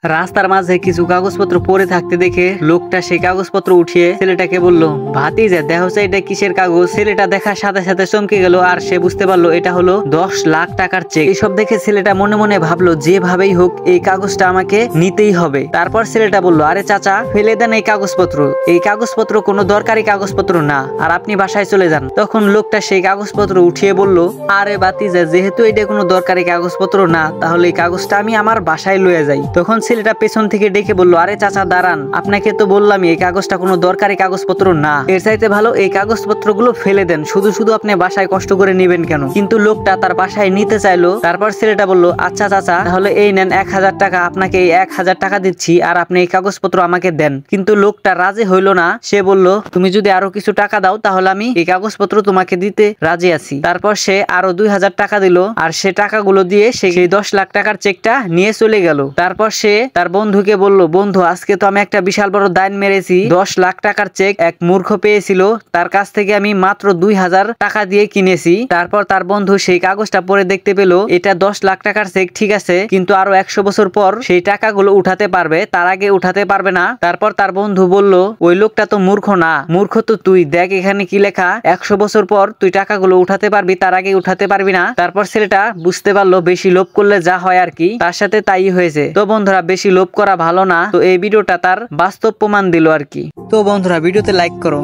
রাস্তার মাঝে কিছু কাগজপত্র পড়ে থাকতে দেখে লোকটা সেই কাগজপত্র উঠিয়ে ছেলেটাকে বলল, ভাতিজা দেখো এটা কিসের কাগজ। ছেলেটা দেখার সাথে সাথে চমকে গেল আর সে বুঝতে পারলো এটা হলো 10 লাখ টাকার চেক। এইসব দেখে ছেলেটা মনে মনে ভাবলো যেভাবেই হোক এই কাগজটা আমাকে নিতেই হবে। তারপর ছেলেটা বলল, আরে চাচা ফেলে দেন এই কাগজপত্র, এই কাগজপত্র কোনো দরকারি কাগজপত্র না, আর আপনি বাসায় চলে যান। তখন লোকটা সেই কাগজপত্র উঠিয়ে বলল, আরে ভাতিজা যেহেতু এটা কোনো দরকারি কাগজপত্র না, তাহলে এই কাগজটা আমি আমার বাসায় লয়ে যাই। তখন ছেলেটা পেছন থেকে ডেকে বলল, আরে চাচা দাঁড়ান, আপনাকে তো বললামই এই কাগজটা কোনো দরকারি কাগজপত্র না, এর চাইতে ভালো এই কাগজপত্রগুলো ফেলে দেন, শুধু শুধু আপনি বাসায় কষ্ট করে নেবেন কেন। কিন্তু লোকটা তার বাসায় নিতে চাইলো। তারপর ছেলেটা বলল, আচ্ছা চাচা তাহলে এই নেন 1000 টাকা, আপনাকে এই 1000 টাকা দিচ্ছি আর আপনি এই কাগজপত্র আমাকে দেন। কিন্তু লোকটা রাজি হইল না। সে বলল, তুমি যদি আরো কিছু টাকা দাও তাহলে আমি এই কাগজপত্র তোমাকে দিতে রাজি আছি। তারপর সে আরো 2000 টাকা দিল আর সে টাকাগুলো দিয়ে সেই 10 লাখ টাকার চেকটা নিয়ে চলে গেল। তারপর সে তার বন্ধুকে বলল, বন্ধু আজকে তো আমি একটা বিশাল বড় দান মেরেছি, 10 লাখ টাকার চেক এক মূর্খ পেয়েছিল, তার কাছ থেকে আমি মাত্র 2000 টাকা দিয়ে কিনেছি। তারপর তার বন্ধু সেই কাগজটা পড়ে দেখতে পেল এটা 10 লাখ টাকার চেক ঠিক আছে, কিন্তু আরো 100 বছর পর সেই টাকাগুলো উঠাতে পারবে, তার আগে উঠাতে পারবে না। তারপর তার বন্ধু বলল, ওই লোকটা তো মূর্খ না, মূর্খ তো তুই, দেখ এখানে কি লেখা, 100 বছর পর তুই টাকাগুলো উঠাতে পারবি, তার আগে উঠাতে পারবি না। তারপর ছেলেটা বুঝতে পারলো বেশি লোভ করলে যা হয় আর কি, তার সাথে তাই হয়েছে। তো বন্ধুরা বেশি লোভ করা ভালো না, তো এই ভিডিওটা তার বাস্তব প্রমাণ দিল আর কি। তো বন্ধুরা ভিডিওতে লাইক করো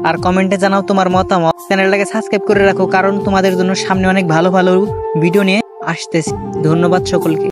আর কমেন্টে জানাও তোমার মতামত, চ্যানেলটাকে সাবস্ক্রাইব করে রাখো, কারণ তোমাদের জন্য সামনে অনেক ভালো ভালো ভিডিও নিয়ে আসতেছি। ধন্যবাদ সকলকে।